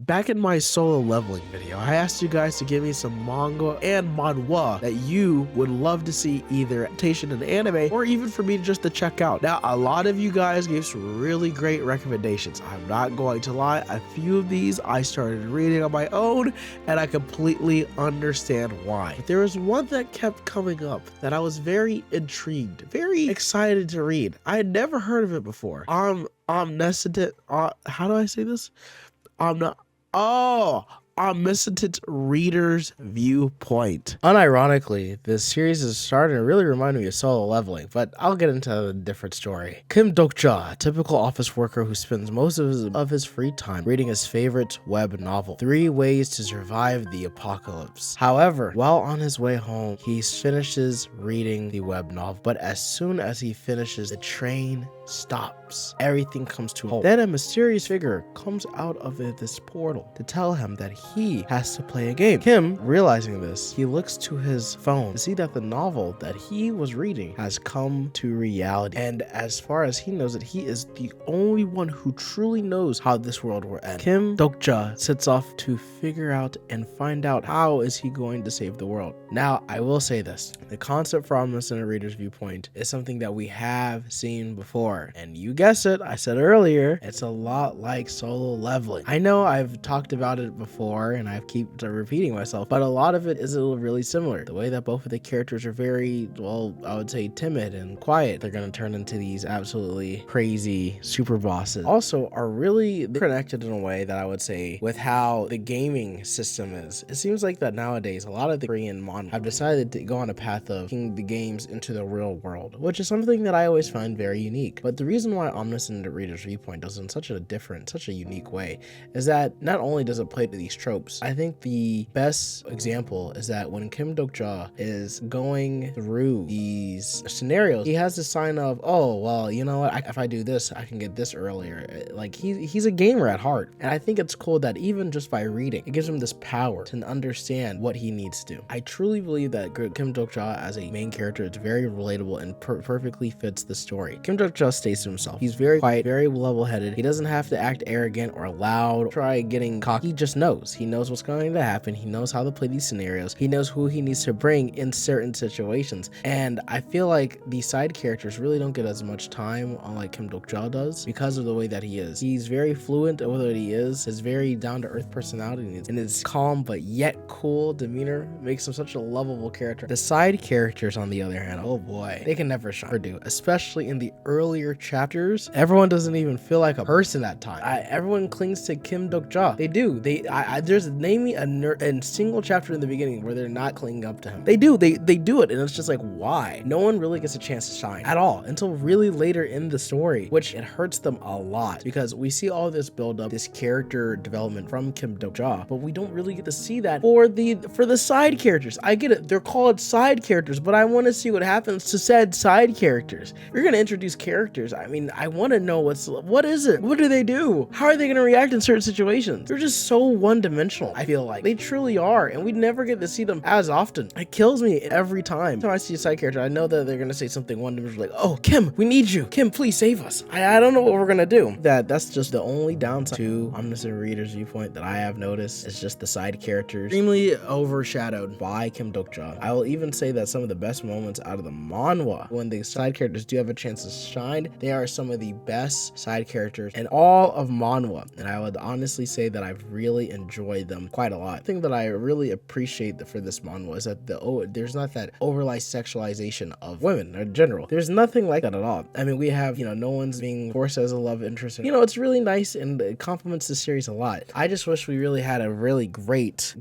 back in my solo leveling video, I asked you guys to give me some manga and manhwa that you would love to see either adaptation in anime or even for me just to check out. Now, a lot of you guys gave some really great recommendations. I'm not going to lie, a few of these I started reading on my own and I completely understand why. But there was one that kept coming up that I was very intrigued, very excited to read. I had never heard of it before. Omniscient, how do I say this? Omniscient Reader's Viewpoint. Unironically, this series is starting to really remind me of Solo Leveling, but I'll get into a different story. Kim Dokja, a typical office worker who spends most of his free time reading his favorite web novel, 3 Ways to Survive the Apocalypse. However, while on his way home, he finishes reading the web novel, but as soon as he finishes, the train stops. Everything comes to a halt. Then a mysterious figure comes out of this portal to tell him that he has to play a game. Kim, realizing this, he looks to his phone to see that the novel that he was reading has come to reality. And as far as he knows it, he is the only one who truly knows how this world will end. Kim Dokja sets off to figure out and find out how is he going to save the world. Now, I will say this. The concept for Omniscient Reader's Viewpoint is something that we have seen before. And you guessed it, I said earlier, it's a lot like Solo Leveling. I know I've talked about it before and I keep repeating myself, but a lot of it is really similar. The way that both of the characters are very, well, I would say timid and quiet. They're going to turn into these absolutely crazy super bosses. Also are really connected in a way that I would say with how the gaming system is. It seems like that nowadays a lot of the Korean Manhwa have decided to go on a path of taking the games into the real world, which is something that I always find very unique. But the reason why Omniscient Reader's Viewpoint does it in such a unique way is that not only does it play to these tropes, I think the best example is that when Kim Dokja is going through these scenarios, he has this sign of, oh, well, you know what, if I do this, I can get this earlier. Like, he's a gamer at heart. And I think it's cool that even just by reading, it gives him this power to understand what he needs to do. I truly believe that Kim Dokja as a main character is very relatable and perfectly fits the story. Kim Dokja stays to himself. He's very quiet, very level-headed. He doesn't have to act arrogant or loud, try getting cocky. He just knows. He knows what's going to happen. He knows how to play these scenarios. He knows who he needs to bring in certain situations. And I feel like the side characters really don't get as much time on like Kim Dokja does because of the way that he is. He's very fluent in what he is. His very down-to-earth personality and his calm but yet cool demeanor makes him such a lovable character. The side characters, on the other hand, oh boy, they can never shine or do, especially in the earlier chapters. Everyone doesn't even feel like a person at times. Everyone clings to Kim Dokja. They do. There's name me a single chapter in the beginning where they're not clinging up to him. They do. They do it, and it's just like, why? No one really gets a chance to shine at all until really later in the story, which it hurts them a lot because we see all this build up, this character development from Kim Dokja, but we don't really get to see that for the side characters. I get it. They're called side characters, but I want to see what happens to said side characters. You're going to introduce characters. I mean, I want to know what is it? What do they do? How are they going to react in certain situations? They're just so one-dimensional. I feel like they truly are, and we never get to see them as often. It kills me every time. I see a side character, I know that they're going to say something one-dimensional like, oh, Kim, we need you. Kim, please save us. I don't know what we're going to do. That's just the only downside to Omniscient Reader's Viewpoint that I have noticed. It's just the side characters extremely overshadowed by Kim Dokja. I will even say that some of the best moments out of the manhwa, when the side characters do have a chance to shine, they are some of the best side characters in all of manhwa, and I would honestly say that I've really enjoyed them quite a lot. The thing that I really appreciate for this manhwa is that there's not that overly sexualization of women in general. There's nothing like that at all. I mean, we have, no one's being forced as a love interest. It's really nice and it complements the series a lot. I just wish we really had a really great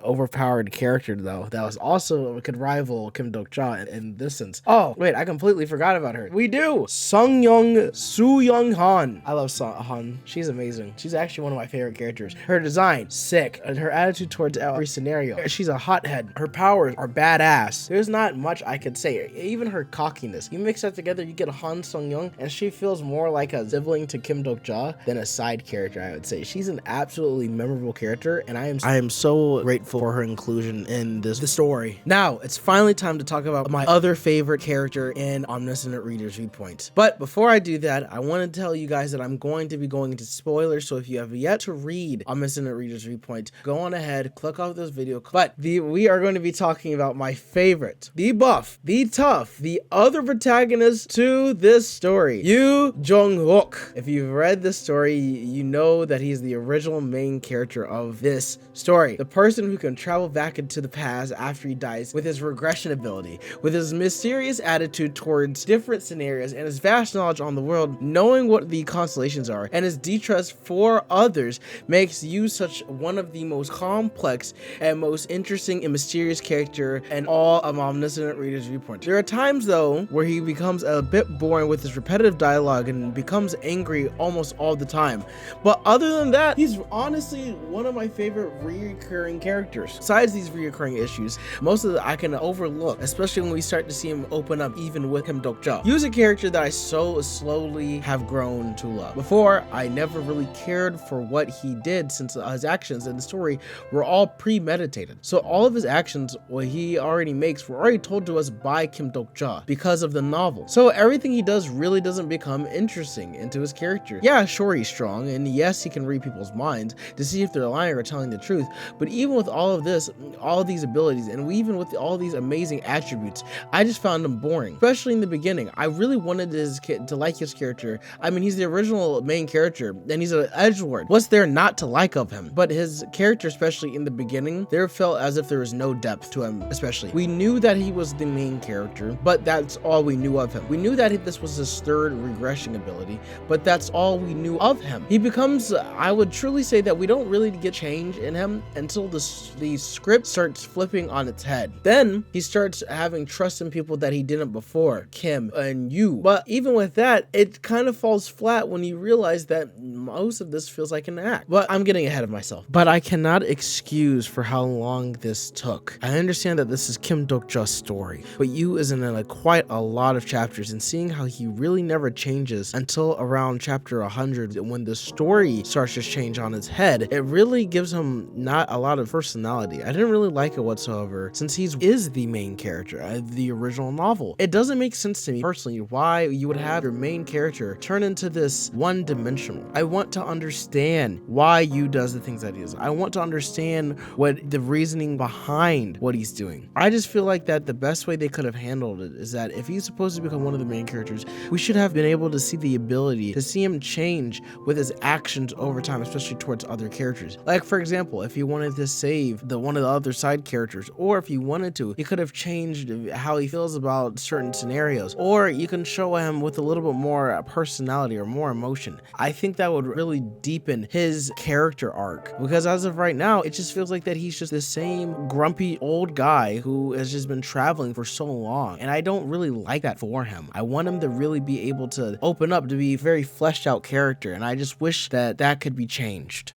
overpowered character though that was also could rival Kim Dokja in this sense. Oh wait, I completely forgot about her. We do. Soo Young Han. I love Han. She's amazing. She's actually one of my favorite characters. Her design, sick. Her attitude towards every scenario. She's a hothead. Her powers are badass. There's not much I could say. Even her cockiness. You mix that together, you get Han Sung-young, and she feels more like a sibling to Kim Dokja than a side character, I would say. She's an absolutely memorable character, and I am so grateful for her inclusion in the story. Now, it's finally time to talk about my other favorite character in Omniscient Reader's Viewpoint. But But before I do that, I want to tell you guys that I'm going to be going into spoilers, so if you have yet to read Omniscient Reader's Viewpoint, go on ahead, click off this video. But we are going to be talking about my favorite, the buff, the tough, the other protagonist to this story, Yoo Jong-wook. If you've read this story, you know that he's the original main character of this story. The person who can travel back into the past after he dies with his regression ability, with his mysterious attitude towards different scenarios, and his vast knowledge on the world, knowing what the constellations are, and his distrust for others makes Yoo such one of the most complex and most interesting and mysterious character in all of Omniscient Reader's Viewpoint. There are times though where he becomes a bit boring with his repetitive dialogue and becomes angry almost all the time, but other than that, he's honestly one of my favorite recurring characters. Besides these recurring issues, most of it I can overlook, especially when we start to see him open up even with Kim Dok-ja. Yu's a character that I so slowly have grown to love. Before, I never really cared for what he did since his actions in the story were all premeditated. So all of his actions, what he already makes, were already told to us by Kim Dok-ja because of the novel. So everything he does really doesn't become interesting into his character. Yeah, sure, he's strong, and yes, he can read people's minds to see if they're lying or telling the truth, but even with all of this, all of these abilities, and even with all these amazing attributes, I just found him boring, especially in the beginning. I really wanted his kid to like his character. I mean, he's the original main character, and he's an edgelord. What's there not to like of him? But his character, especially in the beginning, there felt as if there was no depth to him. Especially, we knew that he was the main character, but that's all we knew of him. We knew that this was his third regression ability, but that's all we knew of him. He becomes, I would truly say that we don't really get change in him until the script starts flipping on its head. Then he starts having trust in people that he didn't before, Kim and Yoo. But even with that, it kind of falls flat when you realize that most of this feels like an act. But I'm getting ahead of myself. But I cannot excuse for how long this took. I understand that this is Kim Dok-ja's story, but Yoo is in quite a lot of chapters, and seeing how he really never changes until around chapter 100, when the story starts to change on its head, it really gives him not a lot of personality. I didn't really like it whatsoever, since he is the main character of the original novel. It doesn't make sense to me personally why you would have your main character turn into this one-dimensional. I want to understand why Yoo does the things that he does. I want to understand what the reasoning behind what he's doing. I just feel like that the best way they could have handled it is that if he's supposed to become one of the main characters, we should have been able to see the ability to see him change with his actions over time, especially towards other characters. Like, for example, if he wanted to save one of the other side characters, or if he wanted to, he could have changed how he feels about certain scenarios, or you can show him with a little bit more personality or more emotion. I think that would really deepen his character arc, because as of right now, it just feels like that he's just the same grumpy old guy who has just been traveling for so long, and I don't really like that for him. I want him to really be able to open up to be a very fleshed out character, and I just wish that that could be changed.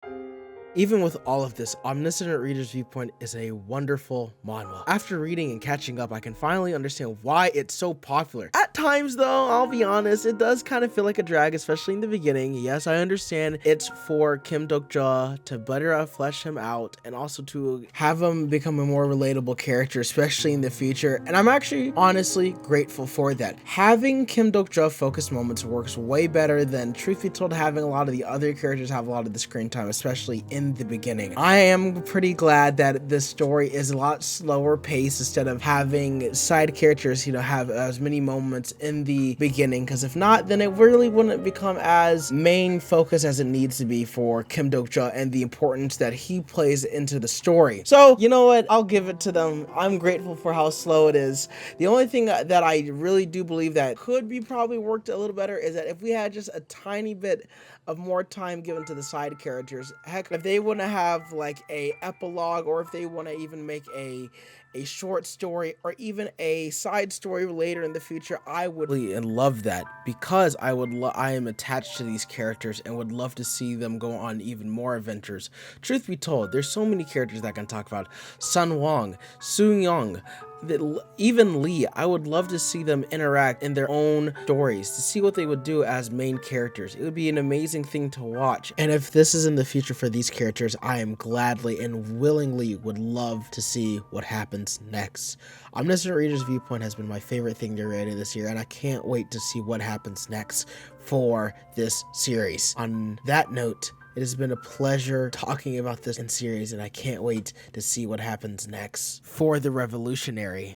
Even with all of this, Omniscient Reader's Viewpoint is a wonderful manhwa. After reading and catching up, I can finally understand why it's so popular. At times though, I'll be honest, it does kind of feel like a drag, especially in the beginning. Yes, I understand it's for Kim Dok-ja to better flesh him out and also to have him become a more relatable character, especially in the future. And I'm actually honestly grateful for that. Having Kim Dok-ja focused moments works way better than, truth be told, having a lot of the other characters have a lot of the screen time, especially in the beginning. I am pretty glad that the story is a lot slower paced instead of having side characters, have as many moments in the beginning, because if not, then it really wouldn't become as main focus as it needs to be for Kim Dok-ja and the importance that he plays into the story. So, you know what? I'll give it to them. I'm grateful for how slow it is. The only thing that I really do believe that could be probably worked a little better is that if we had just a tiny bit of more time given to the side characters. Heck, if they want to have like a epilogue, or if they want to even make a short story or even a side story later in the future, I would really love that, because I am attached to these characters and would love to see them go on even more adventures. Truth be told, there's so many characters that I can talk about. Sun Wong, Soo Young, even Lee, I would love to see them interact in their own stories, to see what they would do as main characters. It would be an amazing thing to watch. And if this is in the future for these characters, I am gladly and willingly would love to see what happens next. Omniscient Reader's Viewpoint has been my favorite thing to read this year, and I can't wait to see what happens next for this series. On that note, it has been a pleasure talking about this in series, and I can't wait to see what happens next for the Revolutionary.